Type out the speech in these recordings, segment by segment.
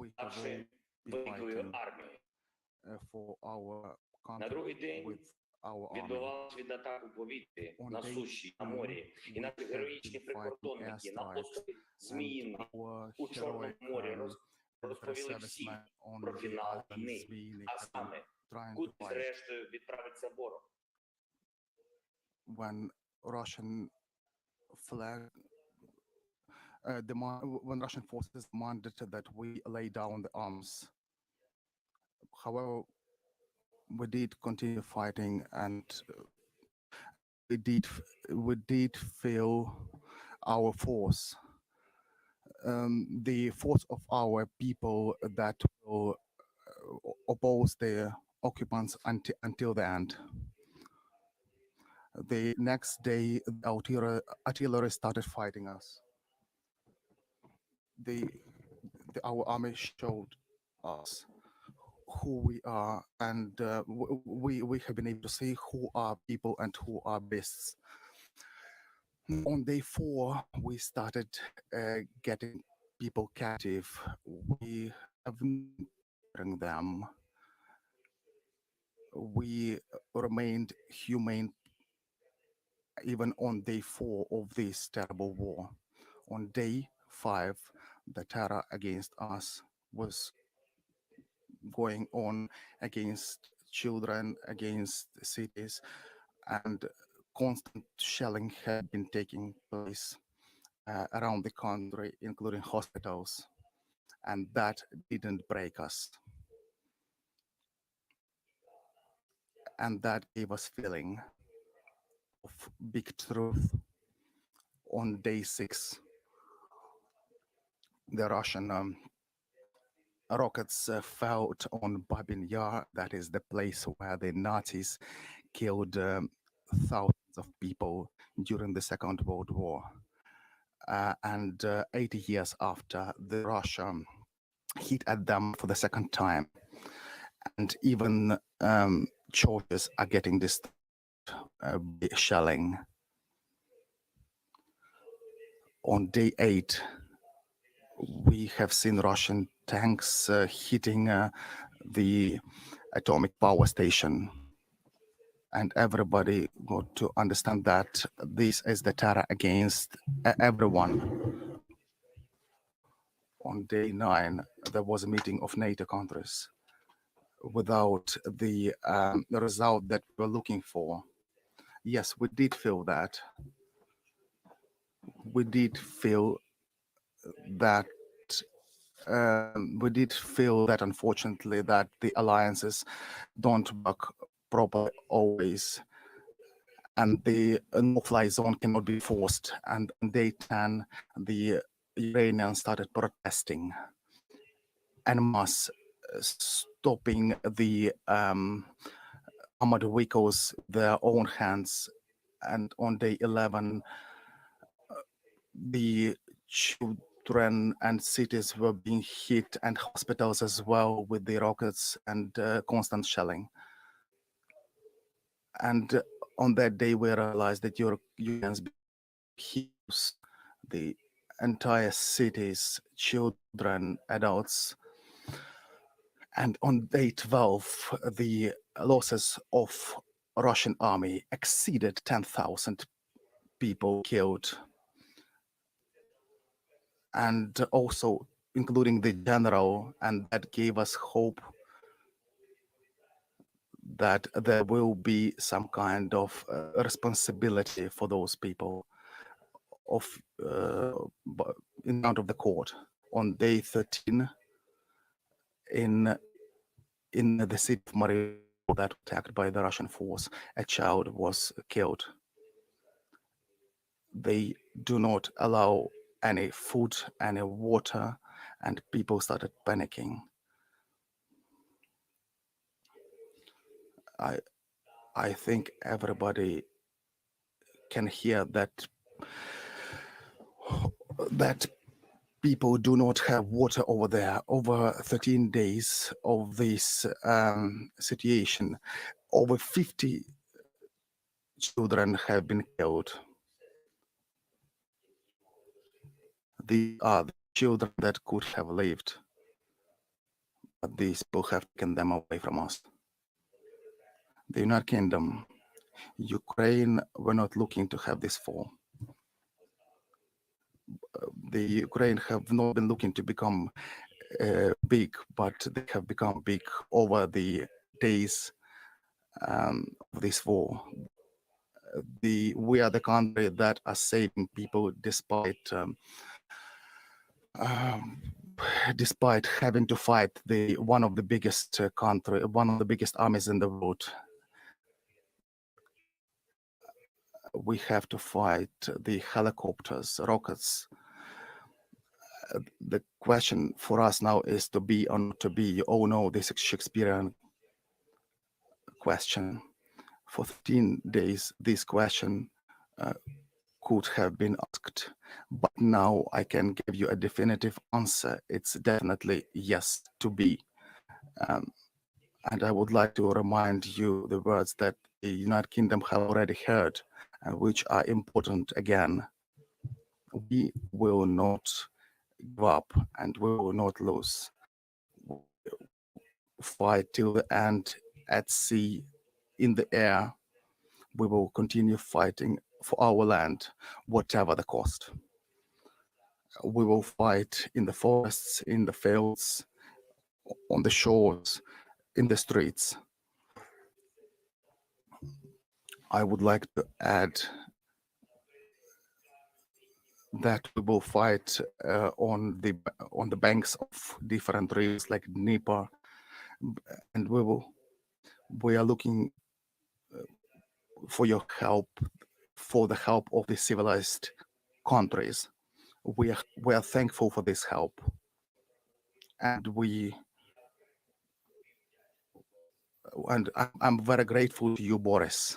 we will нашої be великої fighting армії. for our На другий country день with our army. відбувалась від атак у повітрі, On на day суші, на 2, морі. І we наші have героїчні been fighting прикордонники на airstrikes, острові and Зміїний our у Чорному heroic морі military розповіли всім servicemen on про the фінал island війни, Zmíny а have been саме, trying to куди fight зрештою відправиться ворог. when Russian flag when Russian forces demanded that we lay down the arms. However, we did continue fighting, and we did feel our force, the force of our people that will oppose the occupants until the end. The next day, artillery started fighting us. Our army showed us who we are, and we have been able to see who are people and who are beasts. On day 4, we started getting people captive. We have them. We remained humane even on day 4 of this terrible war. On day 5, the terror against us was going on against children, against cities, and constant shelling had been taking place around the country, including hospitals, and that didn't break us. And that gave us feeling of big truth. On day 6, the Russian rockets fell on Babin Yar, that is the place where the Nazis killed thousands of people during the Second World War. And 80 years after, the Russia hit at them for the second time. And even churches are getting destroyed by shelling. On day 8, we have seen Russian tanks hitting the atomic power station. And everybody got to understand that this is the terror against everyone. On day 9, there was a meeting of NATO countries without the result that we were looking for. Yes, we did feel that. We did feel that unfortunately that the alliances don't work properly always, and the no-fly zone cannot be forced. And on day 10, the Iranians started protesting en masse, stopping the armored vehicles with their own hands. And on day 11, the children and cities were being hit, and hospitals as well, with the rockets and constant shelling. And on that day, we realized that Europeans heroes, the entire cities, children, adults. And on day 12, the losses of Russian army exceeded 10,000 people killed. And also including the general, and that gave us hope that there will be some kind of responsibility for those people in front of the court. On day 13, in the city of Mariupol that was attacked by the Russian force, a child was killed. They do not allow any food, any water, and people started panicking. I think everybody can hear that people do not have water over there. Over 13 days of this situation, over 50 children have been killed. These are the children that could have lived. but these people have taken them away from us. The United Kingdom, Ukraine were not looking to have this fall. The Ukraine have not been looking to become big, but they have become big over the days of this war. We are the country that are saving people despite despite having to fight one of the biggest one of the biggest armies in the world. We have to fight the helicopters, rockets. The question for us now is to be or not to be. You all know this Shakespearean question. For 13 days, this question could have been asked, but now I can give you a definitive answer. It's definitely yes to be. And I would like to remind you the words that the United Kingdom have already heard, which are important again. We will not give up and we will not lose. We'll fight till the end at sea, in the air. We will continue fighting for our land, whatever the cost. We will fight in the forests, in the fields, on the shores, in the streets. I would like to add that we will fight on the banks of different rivers like Dnieper, and we are looking for your help, for the help of the civilized countries. We are thankful for this help, and I'm very grateful to you, Boris.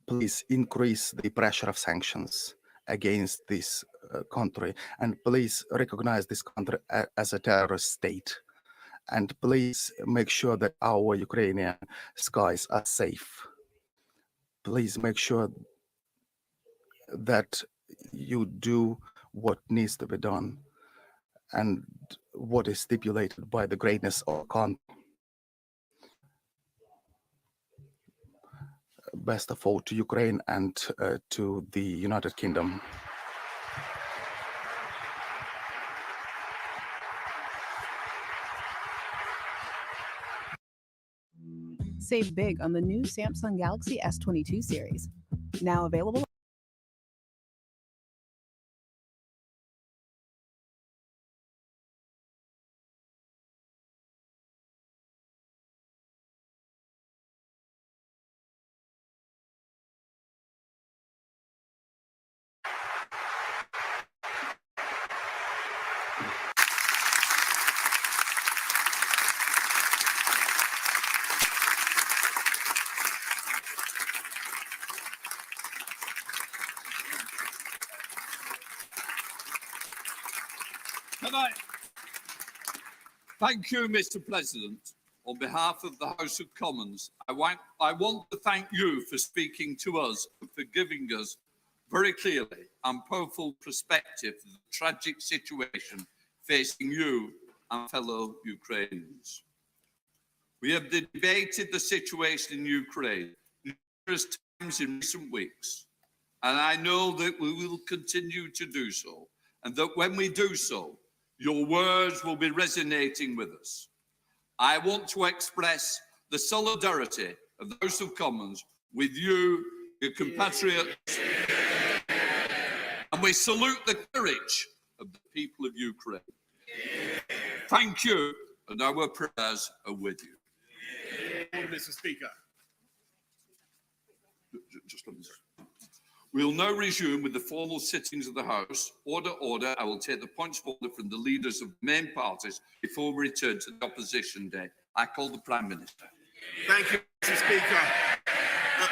Please increase the pressure of sanctions against this country, and please recognize this country as a terrorist state. And please make sure that our Ukrainian skies are safe. Please make sure that you do what needs to be done and what is stipulated by the greatness of our country. Best of all to Ukraine and to the United Kingdom. Save big on the new Samsung Galaxy S22 series. Now available. Thank you, Mr. President. On behalf of the House of Commons, I want to thank you for speaking to us and for giving us very clearly and powerful perspective of the tragic situation facing you and fellow Ukrainians. We have debated the situation in Ukraine numerous times in recent weeks, and I know that we will continue to do so, and that when we do so, your words will be resonating with us. I want to express the solidarity of the House of Commons with you, your compatriots, and we salute the courage of the people of Ukraine. Thank you, and our prayers are with you. Mr. Speaker. Just a minute. We'll now resume with the formal sittings of the House. Order, order. I will take the points of order from the leaders of the main parties before we return to the opposition day. I call the Prime Minister. Thank you, Mr. Speaker.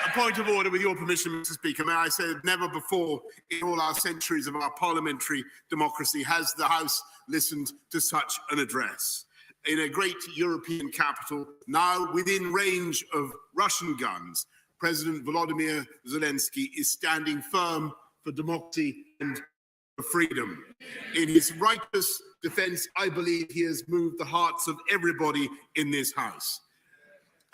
A point of order, with your permission, Mr. Speaker. May I say that never before in all our centuries of our parliamentary democracy has the House listened to such an address. In a great European capital, now within range of Russian guns, President Volodymyr Zelensky is standing firm for democracy and for freedom. In his righteous defense, I believe he has moved the hearts of everybody in this house.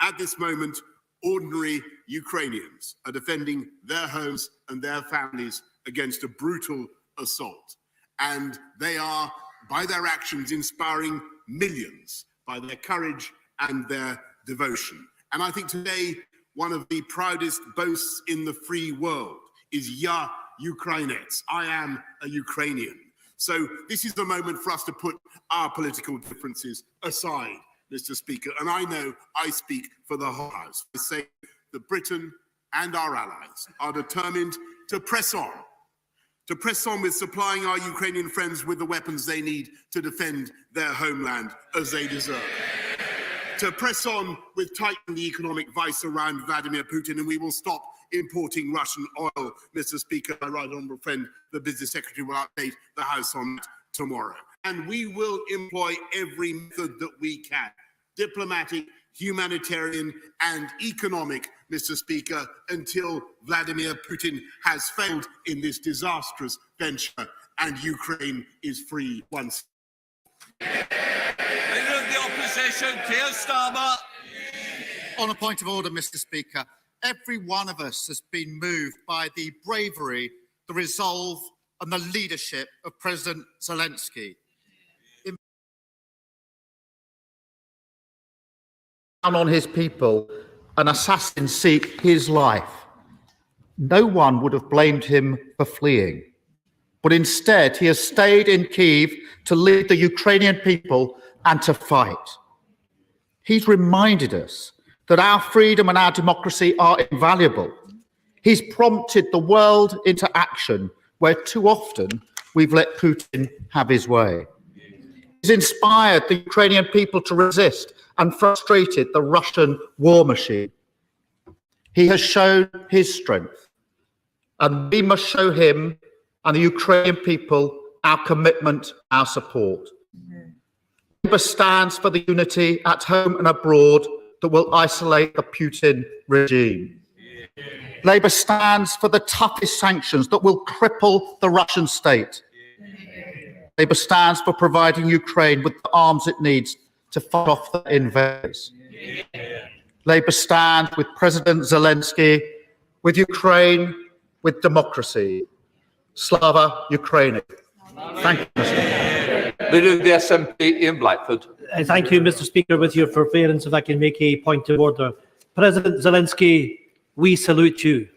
At this moment, ordinary Ukrainians are defending their homes and their families against a brutal assault. And they are, by their actions, inspiring millions by their courage and their devotion. And I think today, one of the proudest boasts in the free world is Ya Ukrainets. I am a Ukrainian. So this is the moment for us to put our political differences aside, Mr. Speaker. And I know I speak for the whole House. I say that Britain and our allies are determined to press on with supplying our Ukrainian friends with the weapons they need to defend their homeland as they deserve. To press on with tightening the economic vice around Vladimir Putin, and we will stop importing Russian oil, Mr. Speaker. My right honourable friend, the Business Secretary, will update the House on that tomorrow. And we will employ every method that we can, diplomatic, humanitarian and economic, Mr. Speaker, until Vladimir Putin has failed in this disastrous venture and Ukraine is free once. Leader of the Opposition, Keir Starmer. On a point of order, Mr. Speaker, every one of us has been moved by the bravery, the resolve and the leadership of President Zelensky. Down on his people, an assassin seek his life. No one would have blamed him for fleeing, but instead he has stayed in Kyiv to lead the Ukrainian people and to fight. He's reminded us that our freedom and our democracy are invaluable. He's prompted the world into action where too often we've let Putin have his way. He's inspired the Ukrainian people to resist and frustrated the Russian war machine. He has shown his strength, and we must show him and the Ukrainian people our commitment, our support. Labour stands for the unity at home and abroad that will isolate the Putin regime. Labour stands for the toughest sanctions that will cripple the Russian state. Labour stands for providing Ukraine with the arms it needs to fight off the invaders. Labour stands with President Zelensky, with Ukraine, with democracy. Slava Ukraini. Thank you, Mr. Leader of the SNP, Ian Blackford. Thank you, Mr. Speaker. With your forbearance, if I can make a point of order. President Zelensky, we salute you.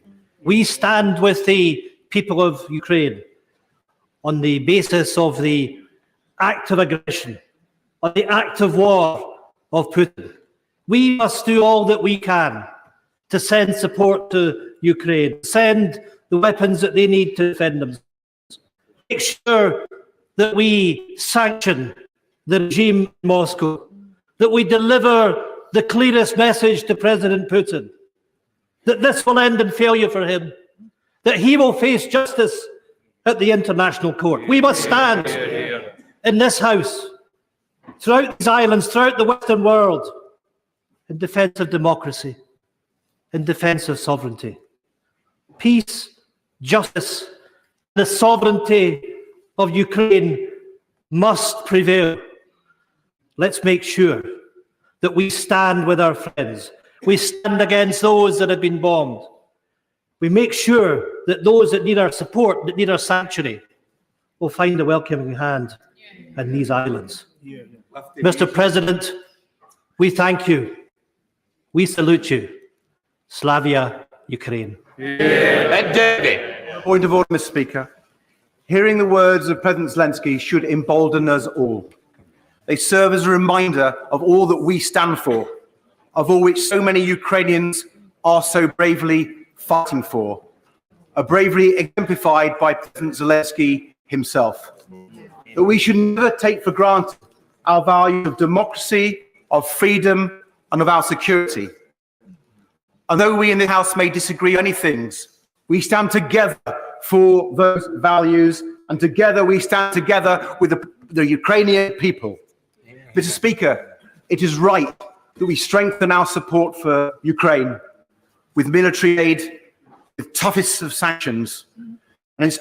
We stand with the people of Ukraine on the basis of the act of aggression, on the act of war of Putin. We must do all that we can to send support to Ukraine, send the weapons that they need to defend themselves. Make sure that we sanction the regime in Moscow, that we deliver the clearest message to President Putin, that this will end in failure for him, that he will face justice at the international court. We must stand in this House, throughout these islands, throughout the Western world, in defence of democracy, in defence of sovereignty. Peace, justice, the sovereignty of Ukraine must prevail. Let's make sure that we stand with our friends. We stand against those that have been bombed. We make sure that those that need our support, that need our sanctuary, will find a welcoming hand in these islands. Mr. President, we thank you. We salute you. Slavia Ukraine. Point of order, Mr. Speaker. Hearing the words of President Zelensky should embolden us all. They serve as a reminder of all that we stand for, of all which so many Ukrainians are so bravely fighting for, a bravery exemplified by President Zelensky himself. That we should never take for granted our values of democracy, of freedom, and of our security. And though we in the House may disagree on many things, we stand together for those values, and together we stand together with the Ukrainian people. Mr. Speaker, it is right that we strengthen our support for Ukraine with military aid, with toughest of sanctions, and it's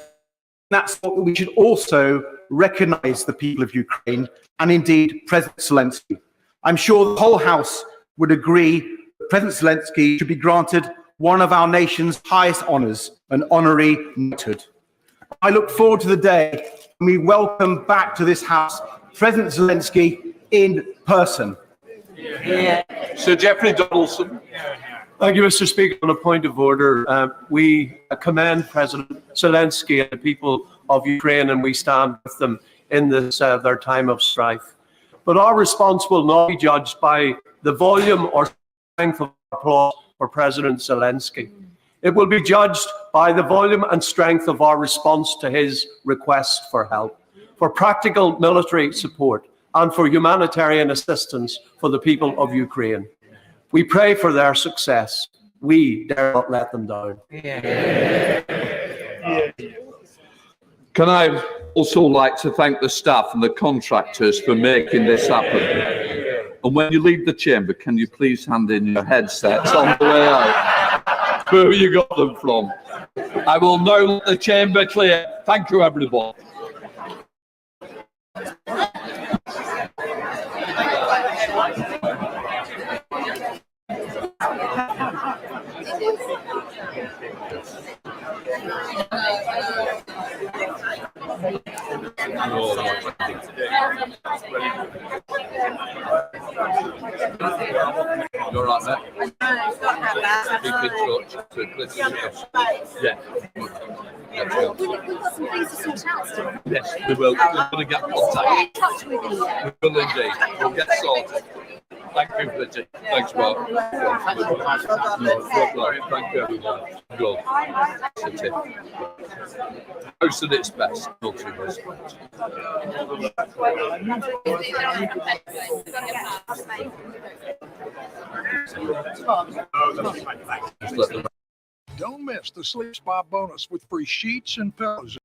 That's what we should also recognize the people of Ukraine and indeed President Zelensky. I'm sure the whole House would agree that President Zelensky should be granted one of our nation's highest honors, an honorary knighthood. I look forward to the day when we welcome back to this House President Zelensky in person. Sir Geoffrey Donaldson. Thank you, Mr. Speaker. On a point of order, we commend President Zelensky and the people of Ukraine, and we stand with them in this their time of strife. But our response will not be judged by the volume or strength of applause for President Zelensky. It will be judged by the volume and strength of our response to his request for help, for practical military support, and for humanitarian assistance for the people of Ukraine. We pray for their success. We dare not let them down. Can I also like to thank the staff and the contractors for making this happen? And when you leave the chamber, can you please hand in your headsets on the way out? Where you got them from? I will now let the chamber clear. Thank you, everybody. You're right, mate. Keep in touch. Yeah. Let's go. We've got some things to sort out still. Yes, we will. We're going to get contact. Touch with you. We will indeed. We'll get sorted. Thank you, Bridget. Thanks, Mark. No, thank you, everyone. Good. House at its best. Not too much. Don't miss the Sleep Spa bonus with free sheets and pillows.